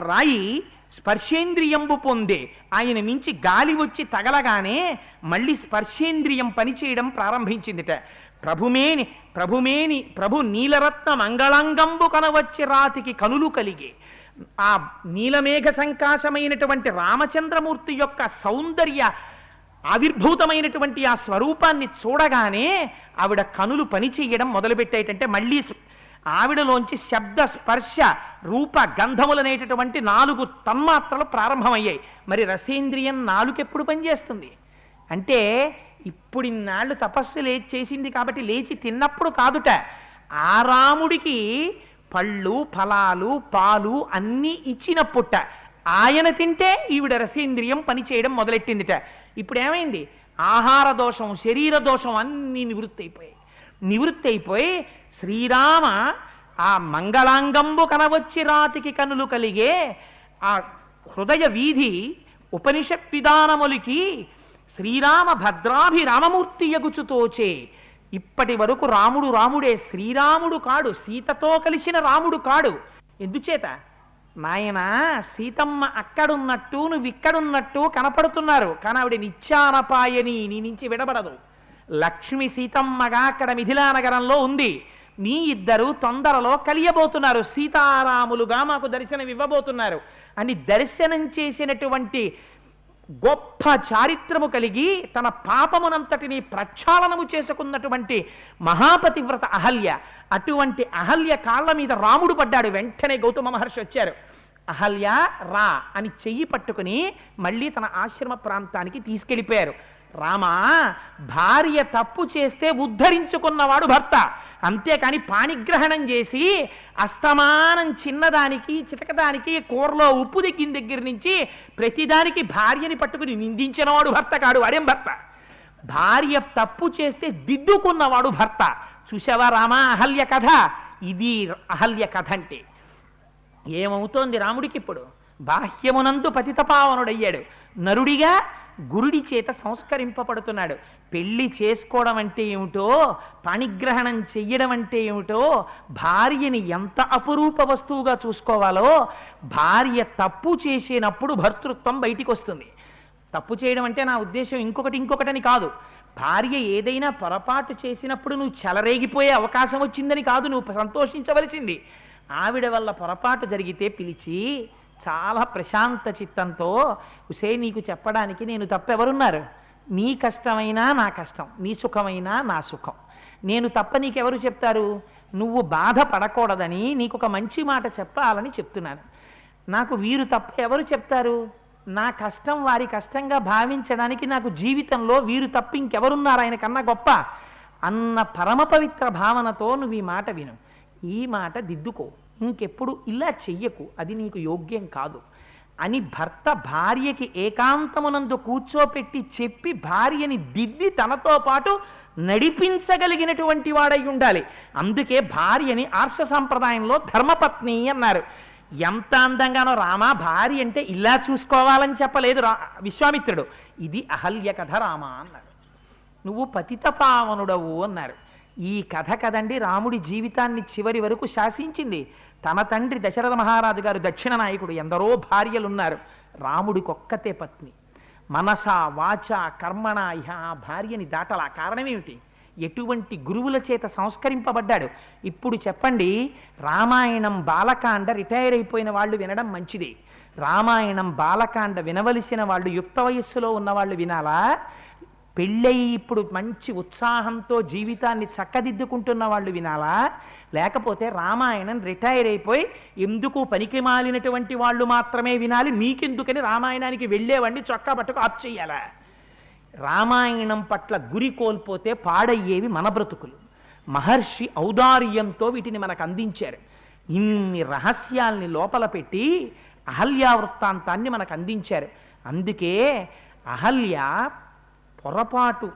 రాయి స్పర్శేంద్రియంబు పొందే. ఆయన మించి గాలి వచ్చి తగలగానే మళ్ళీ స్పర్శేంద్రియం పనిచేయడం ప్రారంభించిందిట. ప్రభు నీలరత్న మంగళాంగంబు కనవచ్చి రాతికి కనులు కలిగే. ఆ నీలమేఘ సంకాశమైనటువంటి రామచంద్రమూర్తి యొక్క సౌందర్య ఆవిర్భూతమైనటువంటి ఆ స్వరూపాన్ని చూడగానే ఆవిడ కనులు పనిచేయడం మొదలుపెట్టాయిటంటే మళ్ళీ ఆవిడలోంచి శబ్ద స్పర్శ రూప గంధములనేటటువంటి 4 తన్మాత్రలు ప్రారంభమయ్యాయి. మరి రసేంద్రియం నాలుకెప్పుడు పనిచేస్తుంది అంటే ఇప్పుడు ఇన్నాళ్ళు తపస్సు చేసింది కాబట్టి లేచి తిన్నప్పుడు కాదుట. ఆ రాముడికి పళ్ళు ఫలాలు పాలు అన్నీ ఇచ్చినప్పుట ఆయన తింటే ఈవిడ రసేంద్రియం పనిచేయడం మొదలెట్టిందిట. ఇప్పుడు ఏమైంది? ఆహార దోషం, శరీర దోషం అన్నీ నివృత్తి అయిపోయి శ్రీరామ ఆ మంగళాంగంబు కనవచ్చి రాతికి కనులు కలిగే ఆ హృదయ వీధి ఉపనిషత్ విధానములికి శ్రీరామ భద్రాభిరామమూర్తి ఎగుచుతోచే. ఇప్పటి వరకు రాముడు రాముడే, శ్రీరాముడు కాడు, సీతతో కలిసిన రాముడు కాడు. ఎందుచేత? నాయన సీతమ్మ అక్కడున్నట్టు నువ్వు ఇక్కడున్నట్టు కనపడుతున్నారు, కానీ ఆవిడ నిత్యానపాయని నీ నుంచి విడబడదు. లక్ష్మి సీతమ్మగా అక్కడ మిథిలా నగరంలో ఉంది. మీ ఇద్దరు తొందరలో కలియబోతున్నారు, సీతారాములుగా మాకు దర్శనం ఇవ్వబోతున్నారు అని దర్శనం చేసినటువంటి గొప్ప చారిత్రము కలిగి తన పాపమునంతటిని ప్రక్షాళనము చేసుకున్నటువంటి మహాపతివ్రత అహల్య. అటువంటి అహల్య కాళ్ళ మీద రాముడు పడ్డాడు. వెంటనే గౌతమ మహర్షి వచ్చారు. అహల్య రా అని చెయ్యి పట్టుకుని మళ్ళీ తన ఆశ్రమ ప్రాంతానికి తీసుకెళ్ళిపోయారు. రామా, భార్య తప్పు చేస్తే ఉద్ధరించుకున్నవాడు భర్త, అంతేకాని పాణిగ్రహణం చేసి అస్తమానం చిన్నదానికి చిటకదానికి కూరలో ఉప్పు దిగ్గిన దగ్గర నుంచి ప్రతిదానికి భార్యని పట్టుకుని నిందించినవాడు భర్త కాడు. వాడేం భర్త? భార్య తప్పు చేస్తే దిద్దుకున్నవాడు భర్త. చూసావా రామా అహల్య కథ? ఇది అహల్య కథ అంటే. ఏమవుతోంది రాముడికి ఇప్పుడు? బాహ్యమునందు పతితపావనుడయ్యాడు, నరుడిగా గురుడి చేత సంస్కరింపబడుతున్నాడు. పెళ్లి చేసుకోవడం అంటే ఏమిటో, పాణిగ్రహణం చెయ్యడం అంటే ఏమిటో, భార్యని ఎంత అపురూప వస్తువుగా చూసుకోవాలో, భార్య తప్పు చేసినప్పుడు భర్తృత్వం బయటికి వస్తుంది. తప్పు చేయడం అంటే నా ఉద్దేశం ఇంకొకటని కాదు. భార్య ఏదైనా పొరపాటు చేసినప్పుడు నువ్వు చెలరేగిపోయే అవకాశం వచ్చిందని కాదు నువ్వు సంతోషించవలసింది. ఆవిడ వల్ల పొరపాటు జరిగితే పిలిచి చాలా ప్రశాంత చిత్తంతో, ఉసే నీకు చెప్పడానికి నేను తప్పెవరున్నారు? నీ కష్టమైనా నా కష్టం, నీ సుఖమైనా నా సుఖం. నేను తప్ప నీకెవరు చెప్తారు? నువ్వు బాధపడకూడదని నీకు ఒక మంచి మాట చెప్పాలని చెప్తున్నాను. నాకు వీరు తప్ప ఎవరు చెప్తారు? నా కష్టం వారి కష్టంగా భావించడానికి నాకు జీవితంలో వీరు తప్ప ఇంకెవరున్నారు ఆయన కన్నా గొప్ప అన్న పరమ పవిత్ర భావనతో నువ్వు ఈ మాట విను. ఈ మాట దిద్దుకో, ఇంకెప్పుడు ఇలా చెయ్యకు, అది నీకు యోగ్యం కాదు అని భర్త భార్యకి ఏకాంతమునందు కూర్చోపెట్టి చెప్పి భార్యని దిద్ది తనతో పాటు నడిపించగలిగినటువంటి వాడై ఉండాలి. అందుకే భార్యని ఆర్ష సాంప్రదాయంలో ధర్మపత్ని అన్నారు. ఎంత అందంగానో రామ, భార్య అంటే ఇలా చూసుకోవాలని చెప్పలేదు విశ్వామిత్రుడు. ఇది అహల్య కథ రామ అన్నాడు. నువ్వు పతితపావనుడవు అన్నారు. ఈ కథ కదండి రాముడి జీవితాన్ని చివరి వరకు శాసించింది. తన తండ్రి దశరథ మహారాజు గారు దక్షిణ నాయకుడు, ఎందరో భార్యలున్నారు, రాముడికొక్కతే పత్ని. మనస వాచ కర్మణ ఇహ భార్యని దాటలా. కారణమేమిటి? ఎటువంటి గురువుల చేత సంస్కరింపబడ్డాడు. ఇప్పుడు చెప్పండి, రామాయణం బాలకాండ రిటైర్ అయిపోయిన వాళ్ళు వినడం మంచిది. రామాయణం బాలకాండ వినవలసిన వాళ్ళు యుక్త వయస్సులో ఉన్నవాళ్ళు వినాలా? పెళ్ళయి ఇప్పుడు మంచి ఉత్సాహంతో జీవితాన్ని చక్కదిద్దుకుంటున్న వాళ్ళు వినాలా? లేకపోతే రామాయణం రిటైర్ అయిపోయి ఎందుకు పనికి మాలినటువంటి వాళ్ళు మాత్రమే వినాలి? మీకెందుకని రామాయణానికి వెళ్ళేవాడిని చొక్కా పట్టుకు ఆప్ చెయ్యాలా? రామాయణం పట్ల గురి కోల్పోతే పాడయ్యేవి మన బ్రతుకులు. మహర్షి ఔదార్యంతో వీటిని మనకు అందించారు. ఇన్ని రహస్యాల్ని లోపల పెట్టి అహల్యా వృత్తాంతాన్ని మనకు అందించారు. అందుకే అహల్య పొరపాటు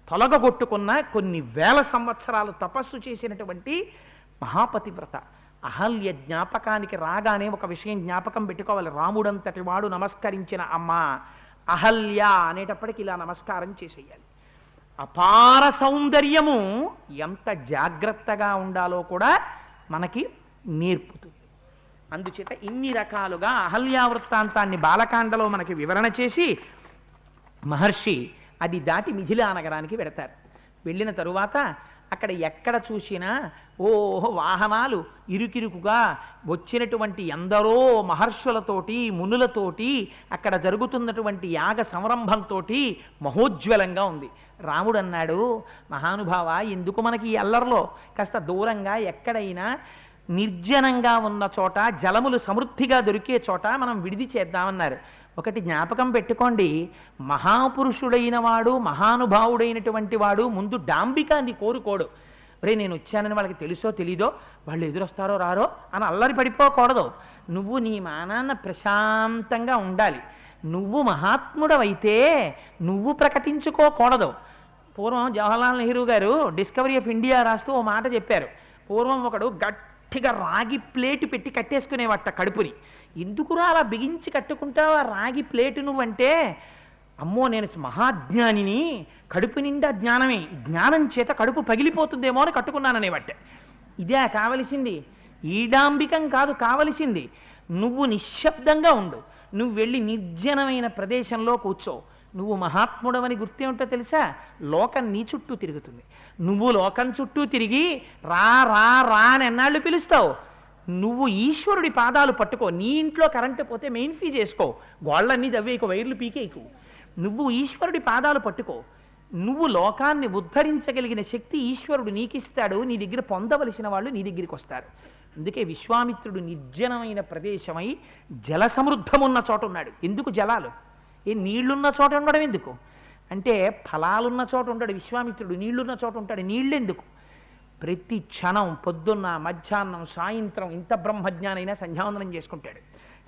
తొలగొట్టుకున్న కొన్ని వేల సంవత్సరాలు తపస్సు చేసినటువంటి మహాపతివ్రత. అహల్య జ్ఞాపకానికి రాగానే ఒక విషయం జ్ఞాపకం పెట్టుకోవాలి. రాముడంతటి వాడు నమస్కరించిన అమ్మ అహల్య అనేటప్పటికి ఇలా నమస్కారం చేసేయాలి. అపార సౌందర్యము ఎంత జాగ్రత్తగా ఉండాలో కూడా మనకి నేర్పుతుంది. అందుచేత ఇన్ని రకాలుగా అహల్యా వృత్తాంతాన్ని బాలకాండలో మనకి వివరణ చేసి మహర్షి అది దాటి మిథిలా నగరానికి వెడతారు. వెళ్ళిన తరువాత అక్కడ ఎక్కడ చూసినా ఓహో వాహనాలు ఇరుకిరుకుగా వచ్చినటువంటి ఎందరో మహర్షులతోటి మునులతోటి అక్కడ జరుగుతున్నటువంటి యాగ సంరంభంతో మహోజ్వలంగా ఉంది. రాముడు అన్నాడు, మహానుభావ, ఎందుకు మనకి ఈ అల్లర్లో? కాస్త దూరంగా ఎక్కడైనా నిర్జనంగా ఉన్న చోట, జలములు సమృద్ధిగా దొరికే చోట మనం విడిది చేద్దామన్నారు. ఒకటి జ్ఞాపకం పెట్టుకోండి, మహాపురుషుడైన వాడు మహానుభావుడైనటువంటి వాడు ముందు డాంబికాన్ని కోరుకోడు. రే నేను వచ్చానని వాళ్ళకి తెలుసో తెలీదో, వాళ్ళు ఎదురొస్తారో రారో అని అల్లరి పడిపోకూడదు. నువ్వు నీ మానాన్న ప్రశాంతంగా ఉండాలి. నువ్వు మహాత్ముడవైతే నువ్వు ప్రకటించుకోకూడదు. పూర్వం జవహర్లాల్ నెహ్రూ గారు డిస్కవరీ ఆఫ్ ఇండియా రాస్తూ ఓ మాట చెప్పారు. పూర్వం ఒకడు గట్టిగా రాగి ప్లేటు పెట్టి కట్టేసుకునేవాట కడుపుని. ఎందుకురా అలా బిగించి కట్టుకుంటావా రాగి ప్లేటు నువ్వంటే? అమ్మో నేను మహాజ్ఞానిని, కడుపు నిండా జ్ఞానమే, జ్ఞానం చేత కడుపు పగిలిపోతుందేమో అని కట్టుకున్నాననేవాట. ఇదే కావలసింది, ఈడాంబికం కాదు కావలసింది. నువ్వు నిశ్శబ్దంగా ఉండు. నువ్వు వెళ్ళి నిర్జనమైన ప్రదేశంలో కూర్చో, నువ్వు మహాత్ముడవని గుర్తేమిటో తెలుసా? లోకం నీ చుట్టూ తిరుగుతుంది. నువ్వు లోకం చుట్టూ తిరిగి రా రా రా అని ఎన్నాళ్ళు పిలుస్తావు? నువ్వు ఈశ్వరుడి పాదాలు పట్టుకో. నీ ఇంట్లో కరెంటు పోతే మెయిన్ ఫీజ్ వేసుకో, గోళ్ళన్నీ దవ్వేకు, వైర్లు పీకేకు. నువ్వు ఈశ్వరుడి పాదాలు పట్టుకో. నువ్వు లోకాన్ని ఉద్ధరించగలిగిన శక్తి ఈశ్వరుడు నీకిస్తాడు. నీ దగ్గర పొందవలసిన వాళ్ళు నీ దగ్గరికి వస్తారు. అందుకే విశ్వామిత్రుడు నిర్జనమైన ప్రదేశమై జల సమృద్ధమున్న చోట ఉన్నాడు. ఎందుకు జలాలు? నీళ్లున్న చోట ఉండడం ఎందుకు అంటే, ఫలాలున్న చోట ఉంటాడు విశ్వామిత్రుడు, నీళ్లున్న చోట ఉంటాడు. నీళ్ళెందుకు? ప్రతి క్షణం పొద్దున్న, మధ్యాహ్నం, సాయంత్రం ఇంత బ్రహ్మజ్ఞానైనా సంధ్యావందనం చేసుకుంటాడు.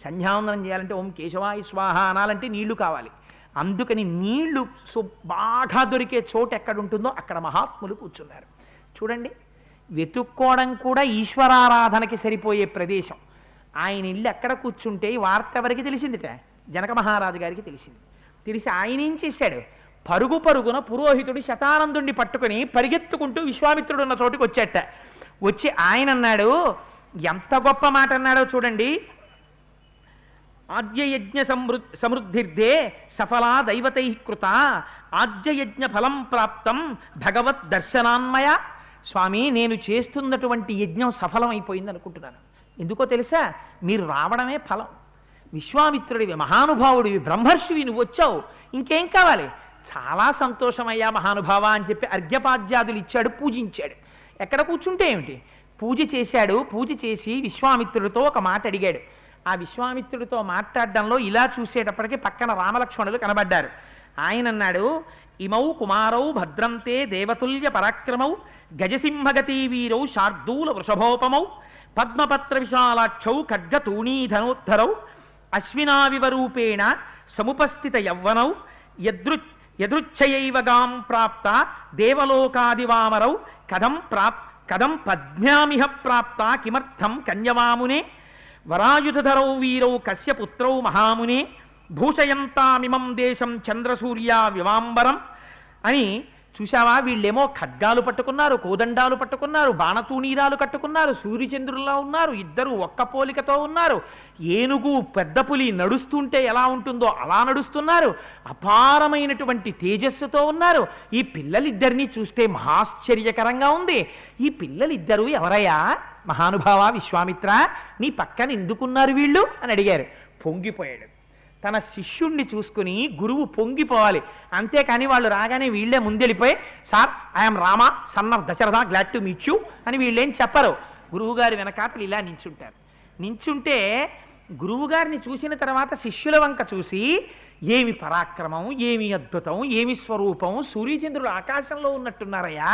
సంధ్యావందనం చేయాలంటే ఓం కేశవాయ స్వాహ అనాలంటే నీళ్లు కావాలి. అందుకని నీళ్లు బాగా దొరికే చోటు ఎక్కడుంటుందో అక్కడ మహాత్ములు కూర్చున్నారు. చూడండి, వెతుక్కోవడం కూడా ఈశ్వరారాధనకి సరిపోయే ప్రదేశం. ఆయన ఇల్లు ఎక్కడ కూర్చుంటే ఈ వార్త ఎవరికి తెలిసిందిట? జనక మహారాజు గారికి తెలిసింది. తెలిసి ఆయన ఏం చేశాడు? పరుగు పరుగున పురోహితుడు శతానందుణ్ణి పట్టుకుని పరిగెత్తుకుంటూ విశ్వామిత్రుడు ఉన్న చోటుకి వచ్చేట. వచ్చి ఆయన అన్నాడు, ఎంత గొప్ప మాట అన్నాడో చూడండి. ఆద్యయజ్ఞ సమృద్ధిర్దే సఫలా దైవతై కృత ఆద్యయజ్ఞ ఫలం ప్రాప్తం భగవద్ దర్శనాన్మయ. స్వామి, నేను చేస్తున్నటువంటి యజ్ఞం సఫలమైపోయింది అనుకుంటున్నాను. ఎందుకో తెలుసా? మీరు రావడమే ఫలం. విశ్వామిత్రుడివి, మహానుభావుడివి, బ్రహ్మర్షివి, నువ్వు వచ్చావు, ఇంకేం కావాలి? చాలా సంతోషమయ్యా మహానుభావ అని చెప్పి అర్ఘ్యపాద్యాదులు ఇచ్చాడు, పూజించాడు. ఎక్కడ కూర్చుంటే ఏమిటి? పూజ చేశాడు. పూజ చేసి విశ్వామిత్రుడితో ఒక మాట అడిగాడు. ఆ విశ్వామిత్రుడితో మాట్లాడడంలో ఇలా చూసేటప్పటికీ పక్కన రామలక్ష్మణులు కనబడ్డారు. ఆయన అన్నాడు, ఇమౌ కుమారౌ భద్రంతే దేవతుల్య పరాక్రమౌ గజసింహగతీ వీరౌ శార్దూల వృషభోపమౌ పద్మపత్ర విశాలాక్షౌ ఖడ్గతూణీధనోద్ధరౌ అశ్వినావివరూపేణ సముపస్థిత యవ్వనౌ యదృచ్ఛయైవ గాం ప్రాప్త దేవలోకాదివామరౌ కథం పద్మ్యామిహ ప్రాప్త కిమర్థం కన్యవామునే వరాయుధరౌ వీరౌ కశ్యపుత్రౌ మహామునే భూషయంతామిమం దేశం చంద్రసూర్య వివాంబరం అని. చూశావా, వీళ్ళేమో ఖడ్గాలు పట్టుకున్నారు, కోదండాలు పట్టుకున్నారు, బాణతూణీరాలు కట్టుకున్నారు, సూర్యచంద్రుల్లా ఉన్నారు, ఇద్దరు ఒక్క పోలికతో ఉన్నారు. ఏనుగు పెద్ద పులి నడుస్తుంటే ఎలా ఉంటుందో అలా నడుస్తున్నారు, అపారమైనటువంటి తేజస్సుతో ఉన్నారు. ఈ పిల్లలిద్దరినీ చూస్తే మహాశ్చర్యకరంగా ఉంది. ఈ పిల్లలిద్దరూ ఎవరయ్యా మహానుభావ విశ్వామిత్ర? నీ పక్కన ఎందుకున్నారు వీళ్ళు అని అడిగారు. పొంగిపోయాడు. తన శిష్యుణ్ణి చూసుకుని గురువు పొంగిపోవాలి, అంతేకాని వాళ్ళు రాగానే వీళ్ళే ముందెళ్ళిపోయి sir I'm Rama son of Dasharatha glad to meet you అని వీళ్ళేం చెప్పరు. గురువుగారి వెనకాతలు ఇలా నించుంటారు. నించుంటే గురువుగారిని చూసిన తర్వాత శిష్యుల వంక చూసి, ఏమి పరాక్రమం, ఏమి అద్భుతం, ఏమి స్వరూపం, సూర్యచంద్రుడు ఆకాశంలో ఉన్నట్టున్నారయ్యా,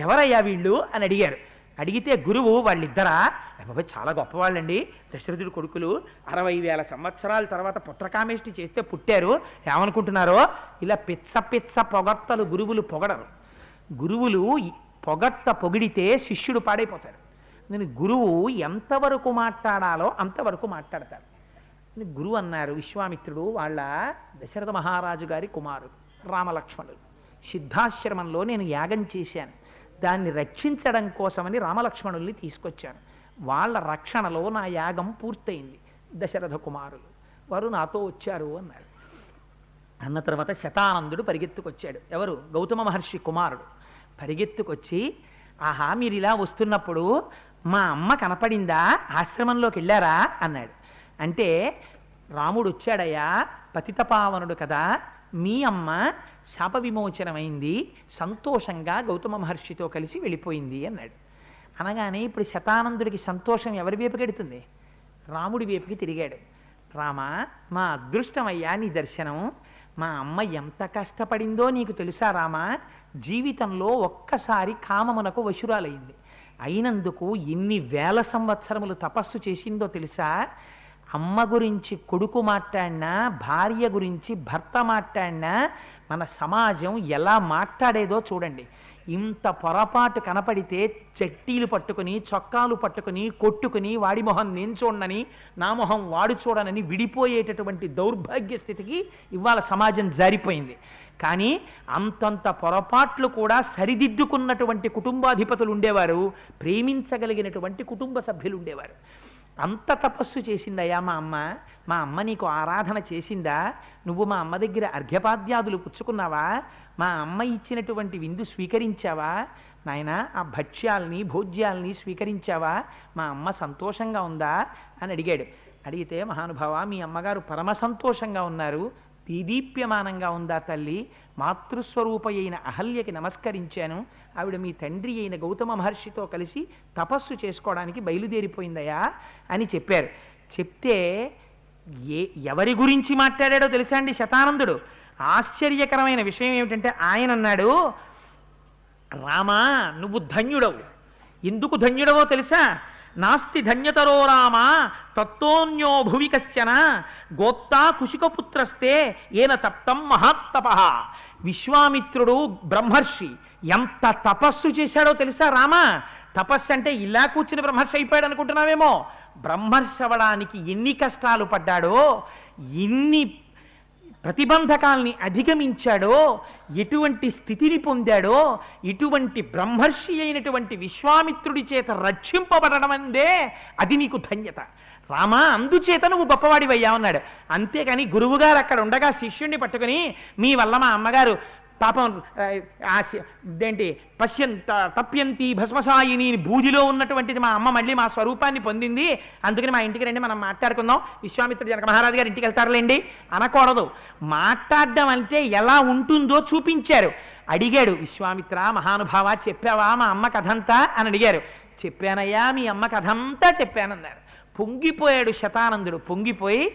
ఎవరయ్యా వీళ్ళు అని అడిగారు. అడిగితే గురువు, వాళ్ళిద్దరా? బాబాయ్ చాలా గొప్పవాళ్ళండి, దశరథుడి కొడుకులు, 60,000 సంవత్సరాల తర్వాత పుత్రకామేష్టి చేస్తే పుట్టారు, ఏమనుకుంటున్నారో? ఇలా పిచ్చ పిచ్చ పొగడ్తలు గురువులు పొగడరు. గురువులు పొగిడితే శిష్యుడు పాడైపోతారు. నేను గురువు ఎంతవరకు మాట్లాడాలో అంతవరకు మాట్లాడతారు. గురువు అన్నారు, విశ్వామిత్రుడు వాళ్ళ దశరథ మహారాజు గారి కుమారుడు రామలక్ష్మణుడు. సిద్ధాశ్రమంలో నేను యాగం చేశాను, దాన్ని రక్షించడం కోసమని రామలక్ష్మణుల్ని తీసుకొచ్చాను. వాళ్ళ రక్షణలో నా యాగం పూర్తయింది. దశరథ కుమారులు వారు నాతో వచ్చారు అన్నారు. అన్న తర్వాత శతానందుడు పరిగెత్తుకొచ్చాడు. ఎవరు? గౌతమ మహర్షి కుమారుడు. పరిగెత్తుకొచ్చి, ఆహా మీరు ఇలా వస్తున్నప్పుడు మా అమ్మ కనపడిందా, ఆశ్రమంలోకి వెళ్ళారా అన్నాడు. అంటే రాముడు వచ్చాడయ్యా, పతితపావనుడు కదా, మీ అమ్మ శాప విమోచనమైంది, సంతోషంగా గౌతమ మహర్షితో కలిసి వెళ్ళిపోయింది అన్నాడు. అనగానే ఇప్పుడు శతానందుడికి సంతోషం ఎవరి వైపుకి ఎడుతుంది? రాముడి వైపుకి తిరిగాడు. రామ, మా అదృష్టమయ్యా నీ దర్శనం. మా అమ్మ ఎంత కష్టపడిందో నీకు తెలుసా రామ? జీవితంలో ఒక్కసారి కామమునకు వశురాలయ్యింది. అయినందుకు ఎన్ని వేల సంవత్సరములు తపస్సు చేసిందో తెలుసా? అమ్మ గురించి కొడుకు మాట్లాడినా, భార్య గురించి భర్త మాట్లాడినా మన సమాజం ఎలా మాట్లాడేదో చూడండి. ఇంత పొరపాటు కనపడితే చెట్టీలు పట్టుకుని, చొక్కాలు పట్టుకుని, కొట్టుకుని, వాడి మొహం నేను చూడనని, నా మొహం వాడు చూడనని విడిపోయేటటువంటి దౌర్భాగ్య స్థితికి ఇవాళ సమాజం జారిపోయింది. కానీ అంతంత పొరపాట్లు కూడా సరిదిద్దుకున్నటువంటి కుటుంబాధిపతులు ఉండేవారు, ప్రేమించగలిగినటువంటి కుటుంబ సభ్యులు ఉండేవారు. అంత తపస్సు చేసిందయ్యా మా అమ్మ. మా అమ్మ నీకు ఆరాధన చేసిందా? నువ్వు మా అమ్మ దగ్గర అర్ఘ్యపాద్యాదులు పుచ్చుకున్నావా? మా అమ్మ ఇచ్చినటువంటి విందు స్వీకరించావా? నాయన ఆ భక్ష్యాల్ని భోజ్యాల్ని స్వీకరించావా? మా అమ్మ సంతోషంగా ఉందా అని అడిగాడు. అడిగితే, మహానుభావ, మీ అమ్మగారు పరమ సంతోషంగా ఉన్నారు, దీదీప్యమానంగా ఉందా తల్లి? మాతృస్వరూప అయిన అహల్యకి నమస్కరించాను, ఆవిడ మీ తండ్రి అయిన గౌతమ మహర్షితో కలిసి తపస్సు చేసుకోవడానికి బయలుదేరిపోయిందయా అని చెప్పారు. చెప్తే ఎవరి గురించి మాట్లాడాడో తెలుసా అండి శతానందుడు? ఆశ్చర్యకరమైన విషయం ఏమిటంటే ఆయన అన్నాడు, రామా నువ్వు ధన్యుడవు. ఎందుకు ధన్యుడవో తెలుసా? నాస్తి ధన్యతరో రామ తత్వోన్యో భువి కశ్చన గోప్తా కుశికపుత్రస్తే ఏన తప్తం మహాత్తప. విశ్వామిత్రుడు బ్రహ్మర్షి ఎంత తపస్సు చేశాడో తెలుసా రామ? తపస్సు అంటే ఇలా కూర్చుని బ్రహ్మర్షి అయిపోయాడు అనుకుంటున్నావేమో. బ్రహ్మర్షి అవ్వడానికి ఎన్ని కష్టాలు పడ్డాడో, ఎన్ని ప్రతిబంధకాల్ని అధిగమించాడో, ఎటువంటి స్థితిని పొందాడో, ఇటువంటి బ్రహ్మర్షి అయినటువంటి విశ్వామిత్రుడి చేత రక్షింపబడడం అందే అది నీకు ధన్యత రామా, అందుచేత నువ్వు గొప్పవాడివయ్యా అన్నాడు. అంతేకాని గురువుగారు అక్కడ ఉండగా శిష్యుణ్ణి పట్టుకుని, మీ వల్ల మా అమ్మగారు పాపం ఇదేంటి తప్యంతి భస్మసాయిని బూదిలో ఉన్నటువంటిది మా అమ్మ మళ్ళీ మా స్వరూపాన్ని పొందింది, అందుకని మా ఇంటికి రండి మనం మాట్లాడుకుందాం, విశ్వామిత్రుడు జనక మహారాజు గారి ఇంటికి వెళ్తారులేండి అనకూడదు. మాట్లాడడం అంటే ఎలా ఉంటుందో చూపించారు. అడిగాడు, విశ్వామిత్ర మహానుభావ చెప్పావా మా అమ్మ కథంతా అని అడిగారు. చెప్పానయ్యా, మీ అమ్మ కథంతా చెప్పానన్నారు. పొంగిపోయాడు శతానందుడు. పొంగిపోయి,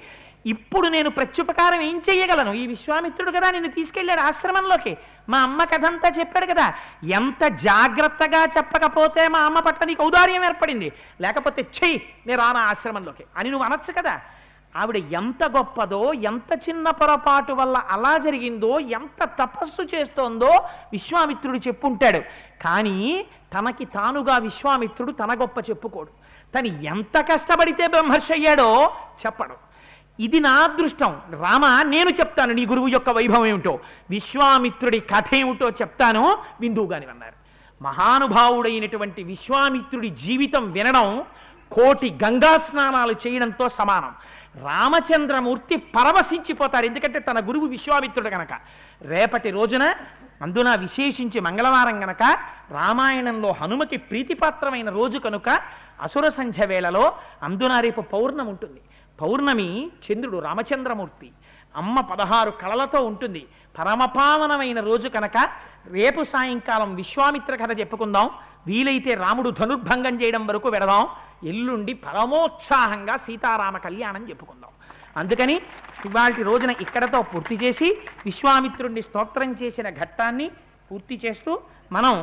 ఇప్పుడు నేను ప్రత్యుపకారం ఏం చెయ్యగలను? ఈ విశ్వామిత్రుడు కదా నిన్ను తీసుకెళ్ళాడు ఆశ్రమంలోకి, మా అమ్మ కథంతా చెప్పాడు కదా, ఎంత జాగ్రత్తగా చెప్పకపోతే మా అమ్మ పట్ల నీకు ఔదార్యం ఏర్పడింది, లేకపోతే చెయ్యి నేను రానా ఆశ్రమంలోకి అని నువ్వు అనొచ్చు కదా. ఆవిడ ఎంత గొప్పదో, ఎంత చిన్న పొరపాటు వల్ల అలా జరిగిందో, ఎంత తపస్సు చేస్తోందో విశ్వామిత్రుడు చెప్పుంటాడు. కానీ తనకి తానుగా విశ్వామిత్రుడు తన గొప్ప చెప్పుకోడు. తను ఎంత కష్టపడితే బ్రహ్మర్షి అయ్యాడో చెప్పడు. ఇది నా అదృష్టం రామ, నేను చెప్తాను నీ గురువు యొక్క వైభవం ఏమిటో, విశ్వామిత్రుడి కథ ఏమిటో చెప్తాను విందువుగాని అన్నారు. మహానుభావుడైనటువంటి విశ్వామిత్రుడి జీవితం వినడం కోటి గంగా స్నానాలు చేయడంతో సమానం. రామచంద్రమూర్తి పరవశించిపోతాడు, ఎందుకంటే తన గురువు విశ్వామిత్రుడు కనుక. రేపటి రోజున అందున విశేషించి మంగళవారం గనక, రామాయణంలో హనుమకి ప్రీతిపాత్రమైన రోజు కనుక అసుర సంధ్య వేళలో అందున రేపు పౌర్ణమి ఉంటుంది. పౌర్ణమి చంద్రుడు రామచంద్రమూర్తి, అమ్మ 16 కళలతో ఉంటుంది. పరమపావనమైన రోజు కనుక రేపు సాయంకాలం విశ్వామిత్ర కథ చెప్పుకుందాం. వీలైతే రాముడు ధనుర్భంగం చేయడం వరకు వెడదాం. ఎల్లుండి పరమోత్సాహంగా సీతారామ కళ్యాణం చెప్పుకుందాం. అందుకని ఇవాళ రోజున ఇక్కడతో పూర్తి చేసి విశ్వామిత్రుడిని స్తోత్రం చేసిన ఘట్టాన్ని పూర్తి చేస్తూ మనం